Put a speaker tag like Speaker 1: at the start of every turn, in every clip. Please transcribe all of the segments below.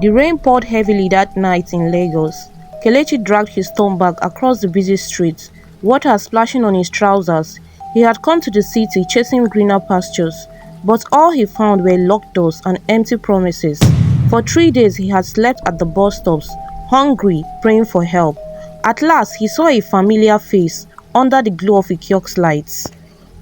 Speaker 1: The rain poured heavily that night in Lagos. Kelechi dragged his stone bag across the busy streets, water splashing on his trousers. He had come to the city chasing greener pastures, but all he found were locked doors and empty promises. For 3 days he had slept at the bus stops, hungry, praying for help. At last he saw a familiar face under the glow of a kiosk lights.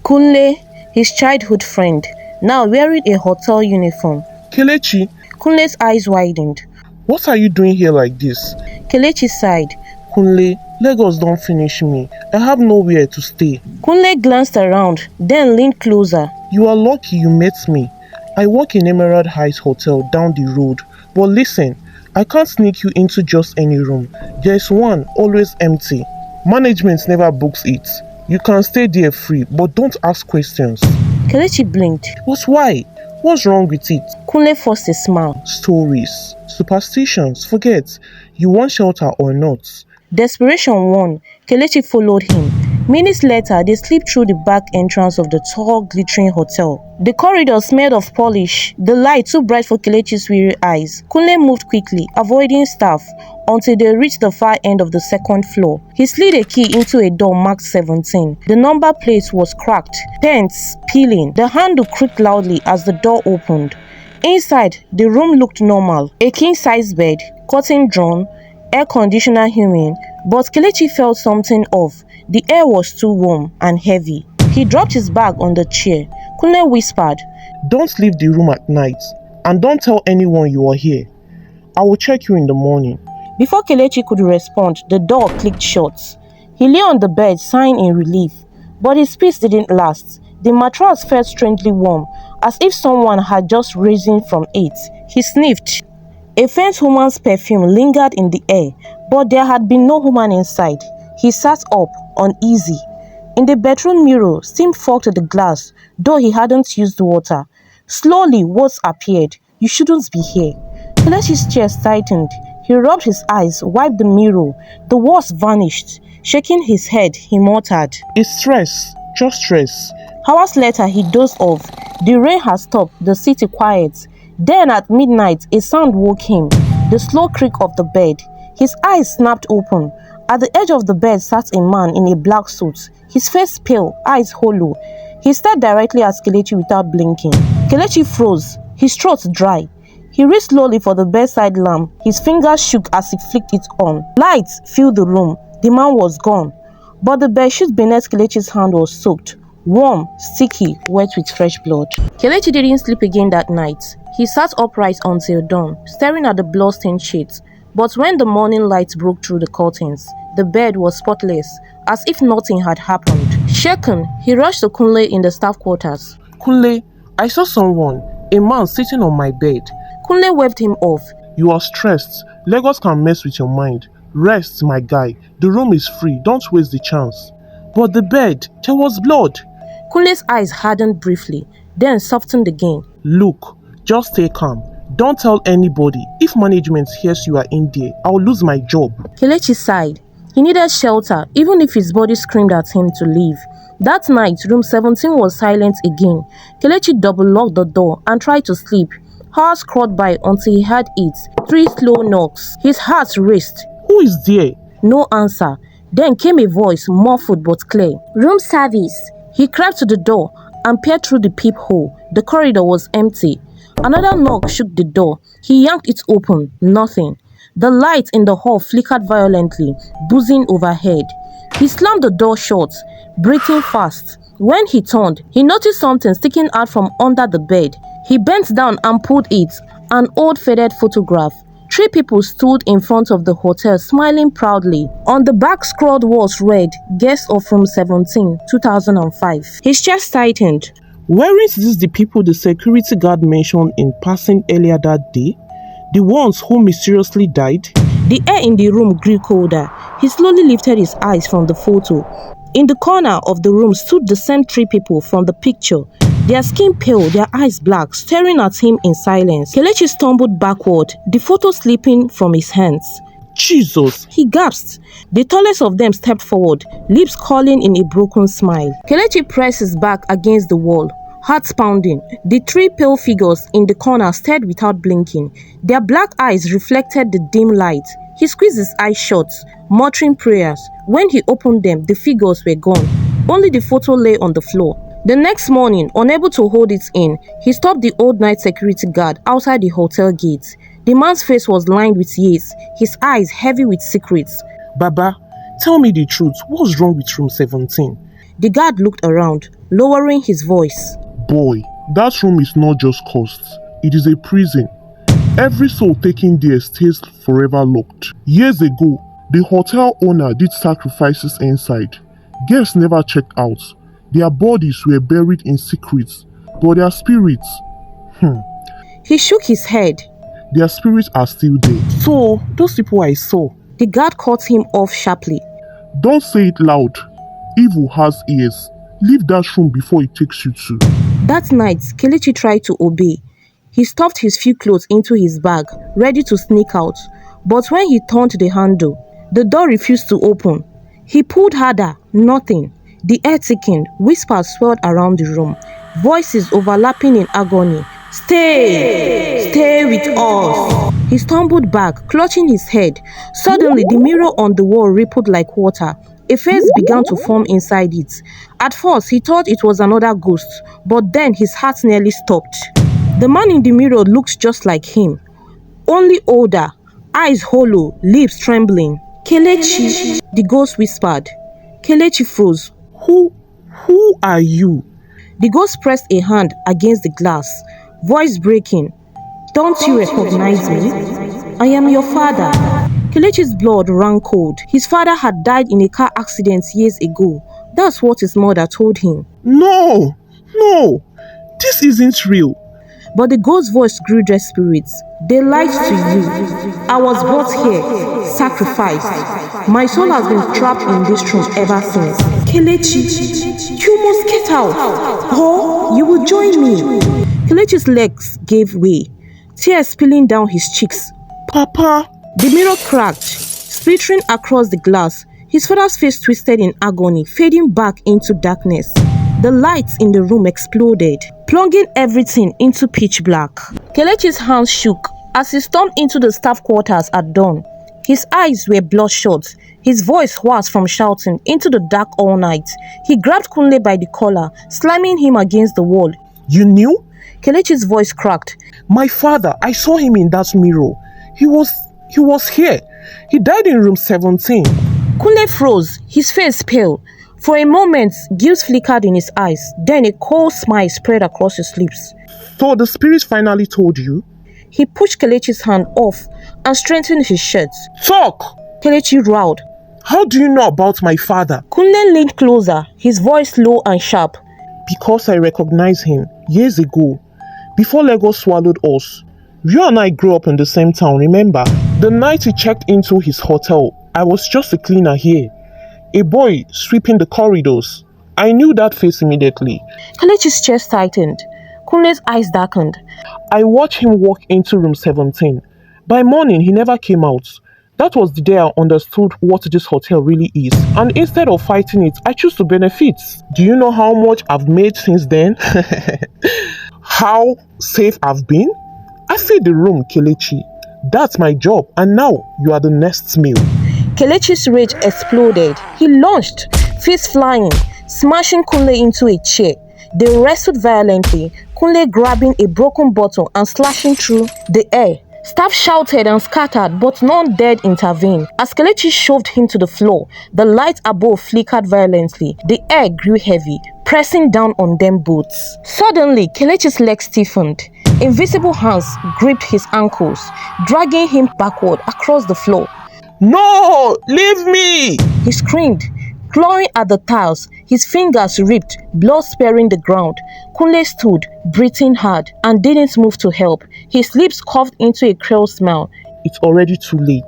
Speaker 1: Kunle, his childhood friend, now wearing a hotel uniform.
Speaker 2: Kelechi,
Speaker 1: Kunle's eyes widened.
Speaker 2: what are you doing here like this?
Speaker 1: Kelechi sighed.
Speaker 2: Kunle, Lagos don't finish me. I have nowhere to stay.
Speaker 1: Kunle glanced around, then leaned closer.
Speaker 2: You are lucky you met me. I work in Emerald Heights Hotel down the road. But listen, I can't sneak you into just any room. There's one always empty. Management never books it. You can stay there free, but don't ask questions.
Speaker 1: Kelechi blinked.
Speaker 2: But why? What's wrong with it?
Speaker 1: Kunle forced a smile.
Speaker 2: Stories, superstitions, forget. You want shelter or not?
Speaker 1: Desperation won. Kelechi followed him. Minutes later, they slipped through the back entrance of the tall, glittering hotel. The corridor smelled of polish, the light too bright for Kelechi's weary eyes. Kunle moved quickly, avoiding staff, until they reached the far end of the second floor. He slid a key into a door marked 17. The number plate was cracked, paints peeling. The handle creaked loudly as the door opened. Inside, the room looked normal. A king-size bed, curtain drawn, air conditioner humming, but Kelechi felt something off. The air was too warm and heavy. He dropped his bag on the chair. Kunle whispered,
Speaker 2: Don't leave the room at night, and don't tell anyone you are here. I will check you in the morning.
Speaker 1: Before Kelechi could respond, the door clicked shut. He lay on the bed, sighing in relief, but his peace didn't last. The mattress felt strangely warm, as if someone had just risen from it. He sniffed. A faint woman's perfume lingered in the air, but there had been no woman inside. He sat up, uneasy. In the bedroom mirror, steam fogged the glass, though he hadn't used water. Slowly, words appeared. You shouldn't be here. Kelechi's chest tightened. He rubbed his eyes, wiped the mirror. The words vanished. Shaking his head, he muttered,
Speaker 2: It's stress, just stress.
Speaker 1: Hours later, he dozed off. The rain had stopped, the city quiet. Then at midnight, a sound woke him, the slow creak of the bed. His eyes snapped open. At the edge of the bed sat a man in a black suit, his face pale, eyes hollow. He stared directly at Kelechi without blinking. Kelechi froze, his throat dry. He reached slowly for the bedside lamp. His fingers shook as he flicked it on. Lights filled the room. The man was gone. But the bedsheet beneath Kelechi's hand was soaked, warm, sticky, wet with fresh blood. Kelechi didn't sleep again that night. He sat upright until dawn, staring at the blood-stained sheets. But when the morning light broke through the curtains, the bed was spotless, as if nothing had happened. Shaken, he rushed to Kunle in the staff quarters.
Speaker 2: Kunle, I saw someone, a man sitting on my bed.
Speaker 1: Kunle waved him off.
Speaker 2: You are stressed. Lagos can mess with your mind. Rest, my guy. The room is free. Don't waste the chance. But the bed, there was blood.
Speaker 1: Kunle's eyes hardened briefly, then softened again.
Speaker 2: Look, just stay calm. Don't tell anybody. If management hears you are in there, I'll lose my job.
Speaker 1: Kelechi sighed. He needed shelter, even if his body screamed at him to leave. That night, room 17 was silent again. Kelechi double-locked the door and tried to sleep. Hours crawled by until he heard it. 3 slow knocks. His heart raced.
Speaker 2: Who is there?
Speaker 1: No answer. Then came a voice, muffled but clear.
Speaker 3: Room service.
Speaker 1: He crept to the door and peered through the peephole. The corridor was empty. Another knock shook the door. He yanked it open. Nothing. The light in the hall flickered violently, buzzing overhead. He slammed the door shut, breathing fast. When he turned, he noticed something sticking out from under the bed. He bent down and pulled it, an old faded photograph. 3 people stood in front of the hotel, smiling proudly. On the back scrawled words read, Guest of Room 17, 2005. His chest tightened.
Speaker 2: Weren't these the people the security guard mentioned in passing earlier that day? The ones who mysteriously died?
Speaker 1: The air in the room grew colder. He slowly lifted his eyes from the photo. In the corner of the room stood the same 3 people from the picture. Their skin pale, their eyes black, staring at him in silence. Kelechi stumbled backward, the photo slipping from his hands.
Speaker 2: Jesus!
Speaker 1: He gasped. The tallest of them stepped forward, lips curling in a broken smile. Kelechi pressed his back against the wall. hearts pounding. The three pale figures in the corner stared without blinking. Their black eyes reflected the dim light. He squeezed his eyes shut, muttering prayers. When he opened them, the figures were gone. Only the photo lay on the floor. The next morning, unable to hold it in, he stopped the old night security guard outside the hotel gate. The man's face was lined with years, his eyes heavy with secrets.
Speaker 2: Baba, tell me the truth. What's wrong with room 17?
Speaker 1: The guard looked around, lowering his voice.
Speaker 3: Boy, that room is not just cursed. It is a prison. Every soul taken there stays forever locked. Years ago, the hotel owner did sacrifices inside. Guests never checked out. Their bodies were buried in secrets, but their spirits,
Speaker 1: He shook his head.
Speaker 3: their spirits are still there.
Speaker 2: So, those people I saw.
Speaker 1: The guard cut him off sharply.
Speaker 3: Don't say it loud. Evil has ears. Leave that room before it takes you to.
Speaker 1: That night, Kelechi tried to obey. He stuffed his few clothes into his bag, ready to sneak out. But when he turned the handle, the door refused to open. He pulled harder, nothing. The air thickened, whispers swirled around the room, voices overlapping in agony. Stay! Stay with us! He stumbled back, clutching his head. Suddenly, the mirror on the wall rippled like water. A face began to form inside it. At first, he thought it was another ghost, but then his heart nearly stopped. The man in the mirror looked just like him, only older, eyes hollow, lips trembling. Kelechi, the ghost whispered. Kelechi froze.
Speaker 2: Who are you?
Speaker 1: The ghost pressed a hand against the glass, voice breaking. Don't you recognize me? I am your father. Kelechi's blood ran cold. His father had died in a car accident years ago. That's what his mother told him.
Speaker 2: No, this isn't real.
Speaker 1: But the ghost's voice grew desperate. They lied to you. I was brought here, sacrificed. My soul has been trapped in this room ever since. Kelechi, you must get out, or you will join me. Kelechi's legs gave way, tears spilling down his cheeks.
Speaker 2: Papa!
Speaker 1: The mirror cracked, splittering across the glass. His father's face twisted in agony, fading back into darkness. The lights in the room exploded, plunging everything into pitch black. Kelechi's hands shook as he stormed into the staff quarters at dawn. His eyes were bloodshot, his voice hoarse from shouting into the dark all night. He grabbed Kunle by the collar, slamming him against the wall.
Speaker 2: You knew?
Speaker 1: Kelechi's voice cracked.
Speaker 2: My father, I saw him in that mirror. He was here. He died in room 17.
Speaker 1: Kunle froze, his face pale. For a moment, guilt flickered in his eyes. Then a cold smile spread across his lips.
Speaker 2: So the spirit finally told you?
Speaker 1: He pushed Kelechi's hand off and straightened his shirt.
Speaker 2: Talk!
Speaker 1: Kelechi growled.
Speaker 2: How do you know about my father?
Speaker 1: Kunle leaned closer, his voice low and sharp.
Speaker 2: Because I recognized him years ago, before Lagos swallowed us. You and I grew up in the same town, remember? The night he checked into his hotel, I was just a cleaner here. A boy sweeping the corridors. I knew that face immediately.
Speaker 1: Kelechi's chest tightened. Kunle's eyes darkened.
Speaker 2: I watched him walk into room 17. By morning, he never came out. That was the day I understood what this hotel really is. And instead of fighting it, I choose to benefit. Do you know how much I've made since then? How safe I've been? I feed the room, Kelechi. That's my job. And now, you are the next meal.
Speaker 1: Kelechi's rage exploded. He lunged, fist flying, smashing Kunle into a chair. They wrestled violently, Kunle grabbing a broken bottle and slashing through the air. Staff shouted and scattered, but none dared intervene. As Kelechi shoved him to the floor, the light above flickered violently. The air grew heavy, pressing down on them both. Suddenly, Kelechi's legs stiffened. Invisible hands gripped his ankles, dragging him backward across the floor.
Speaker 2: No! Leave me!
Speaker 1: He screamed, clawing at the tiles. His fingers ripped, blood sparing the ground. Kunle stood, breathing hard, and didn't move to help. His lips curved into a cruel smile.
Speaker 2: It's already too late.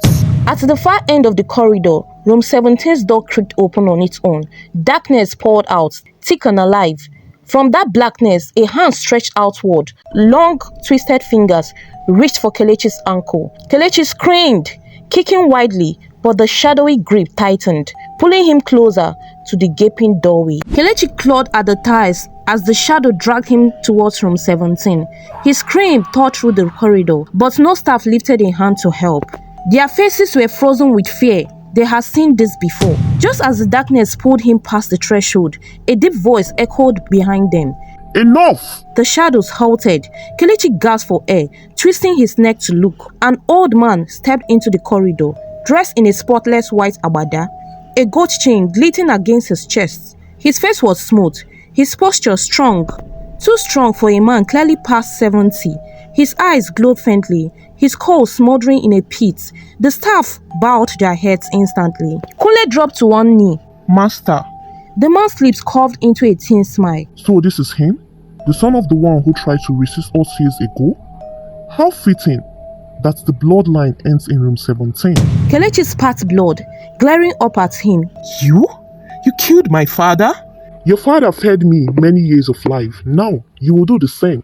Speaker 1: At the far end of the corridor, room 17's door creaked open on its own. Darkness poured out, thick and alive. From that blackness, a hand stretched outward. Long, twisted fingers reached for Kelechi's ankle. Kelechi screamed, kicking wildly, but the shadowy grip tightened, pulling him closer to the gaping doorway. Kelechi clawed at the ties as the shadow dragged him towards room 17. His scream tore through the corridor, but no staff lifted a hand to help. Their faces were frozen with fear. They had seen this before. Just as the darkness pulled him past the threshold, a deep voice echoed behind them.
Speaker 3: Enough!
Speaker 1: The shadows halted. Kelechi gasped for air, twisting his neck to look. An old man stepped into the corridor, dressed in a spotless white abada, a gold chain glittering against his chest. His face was smooth, his posture strong, too strong for a man clearly past 70. His eyes glowed faintly, his coal smoldering in a pit. The staff bowed their heads instantly. Kunle dropped to one knee.
Speaker 2: Master.
Speaker 1: The man's lips curved into a thin smile.
Speaker 3: So this is him? The son of the one who tried to resist us years ago? How fitting that the bloodline ends in room 17.
Speaker 1: Kelechi spat blood, glaring up at him.
Speaker 2: You? You killed my father?
Speaker 3: Your father fed me many years of life. Now, you will do the same.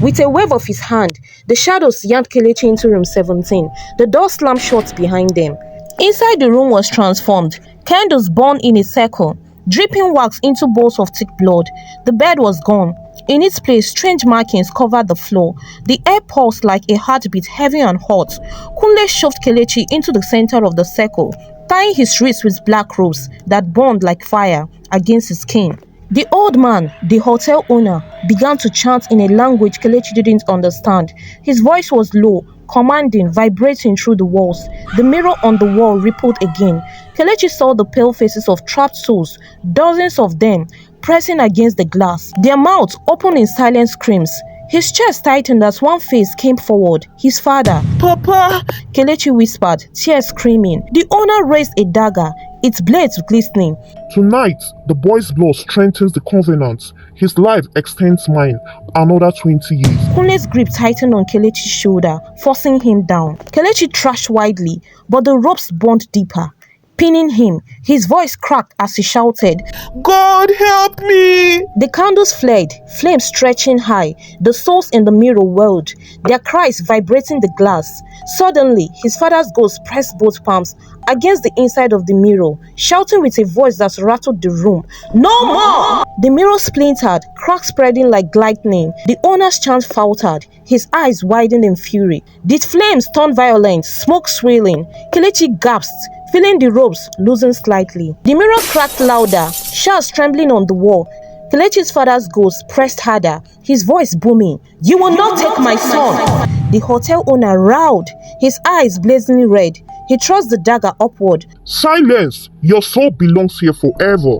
Speaker 1: With a wave of his hand, the shadows yanked Kelechi into room 17. The door slammed shut behind them. Inside the room was transformed. Candles burned in a circle, dripping wax into bowls of thick blood. The bed was gone. In its place, strange markings covered the floor. The air pulsed like a heartbeat, heavy and hot. Kunle shoved Kelechi into the center of the circle, tying his wrists with black ropes that burned like fire against his skin. The old man, the hotel owner, began to chant in a language Kelechi didn't understand. His voice was low, commanding, vibrating through the walls. The mirror on the wall rippled again. Kelechi saw the pale faces of trapped souls, dozens of them, pressing against the glass, their mouths open in silent screams. His chest tightened as one face came forward. His father.
Speaker 2: Papa!
Speaker 1: Kelechi whispered, tears screaming. The owner raised a dagger, its blades glistening.
Speaker 3: Tonight, the boy's blood strengthens the covenant. His life extends mine another 20 years.
Speaker 1: Kunle's grip tightened on Kelechi's shoulder, forcing him down. Kelechi thrashed wildly, but the ropes burned deeper, pinning him. His voice cracked as he shouted,
Speaker 2: God help me!
Speaker 1: The candles flared, flames stretching high. The souls in the mirror whirled, their cries vibrating the glass. Suddenly, his father's ghost pressed both palms against the inside of the mirror, shouting with a voice that rattled the room, "No more!" The mirror splintered, cracks spreading like lightning. The owner's chant faltered, his eyes widened in fury. The flames turned violent, smoke swirling. Kelechi gasped, feeling the ropes loosen slightly. The mirror cracked louder, shards trembling on the wall. Kelechi's father's ghost pressed harder, his voice booming, "You will not take my son!" The hotel owner roared, his eyes blazing red. He thrust the dagger upward.
Speaker 3: Silence! Your soul belongs here forever.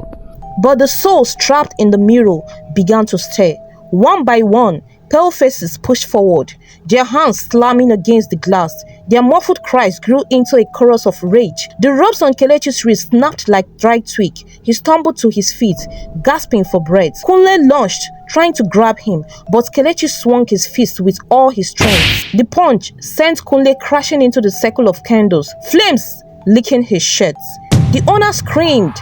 Speaker 1: But the souls trapped in the mirror began to stir. One by one, pale faces pushed forward, their hands slamming against the glass. Their muffled cries grew into a chorus of rage. The ropes on Kelechi's wrist snapped like dry twig. He stumbled to his feet, gasping for breath. Kunle lunged, trying to grab him, but Kelechi swung his fist with all his strength. The punch sent Kunle crashing into the circle of candles, flames licking his shirts. The owner screamed,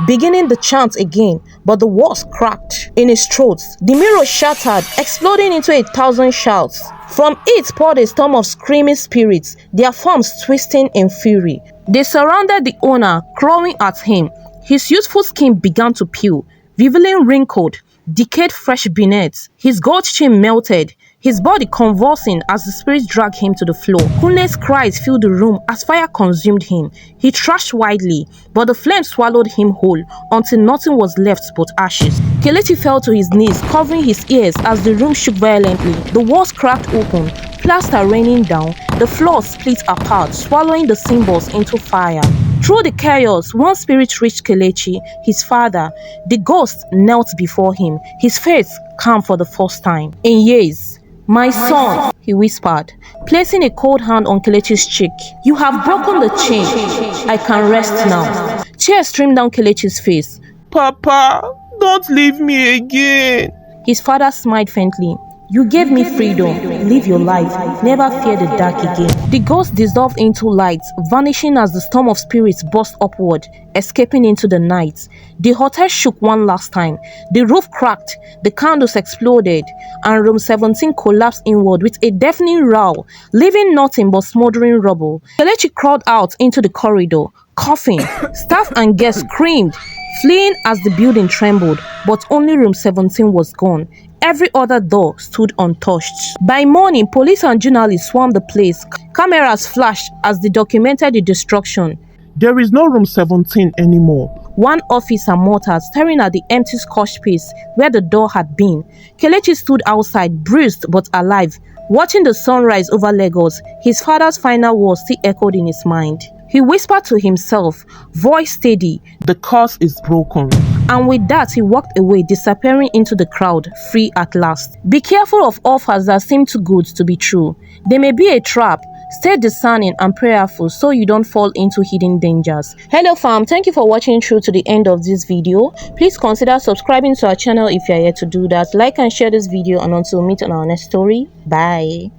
Speaker 1: beginning the chant again, but the walls cracked in his throat. The mirror shattered, exploding into 1,000 shouts. From it poured a storm of screaming spirits, their forms twisting in fury. They surrounded the owner, clawing at him. His youthful skin began to peel, revealing wrinkled, decayed flesh beneath. His gold chain melted, his body convulsing as the spirits dragged him to the floor. Kunle's cries filled the room as fire consumed him. He thrashed wildly, but the flames swallowed him whole until nothing was left but ashes. Kelechi fell to his knees, covering his ears as the room shook violently. The walls cracked open, plaster raining down. The floor split apart, swallowing the symbols into fire. Through the chaos, one spirit reached Kelechi, his father. The ghost knelt before him, his face calm for the first time in years. "My son," he whispered, placing a cold hand on Kelechi's cheek. "You have broken the chain. I can rest now." Tears streamed down Kelechi's face.
Speaker 2: Papa, don't leave me again.
Speaker 1: His father smiled faintly. You gave me freedom, live your life, never fear the dark again. The ghost dissolved into light, vanishing as the storm of spirits burst upward, escaping into the night. The hotel shook one last time. The roof cracked, the candles exploded, and room 17 collapsed inward with a deafening row, leaving nothing but smoldering rubble. Kelechi crawled out into the corridor, coughing. Staff and guests screamed, fleeing as the building trembled, but only room 17 was gone. Every other door stood untouched. By morning, police and journalists swarmed the place. Cameras flashed as they documented the destruction.
Speaker 2: There is no room 17 anymore.
Speaker 1: One officer muttered, staring at the empty scotch space where the door had been. Kelechi stood outside, bruised but alive, watching the sunrise over Lagos. His father's final words still echoed in his mind. He whispered to himself, voice steady,
Speaker 2: "The curse is broken."
Speaker 1: And with that, he walked away, disappearing into the crowd, free at last. Be careful of offers that seem too good to be true. They may be a trap. Stay discerning and prayerful so you don't fall into hidden dangers. Hello fam, thank you for watching through to the end of this video. Please consider subscribing to our channel if you are yet to do that. Like and share this video, and until we meet on our next story. Bye.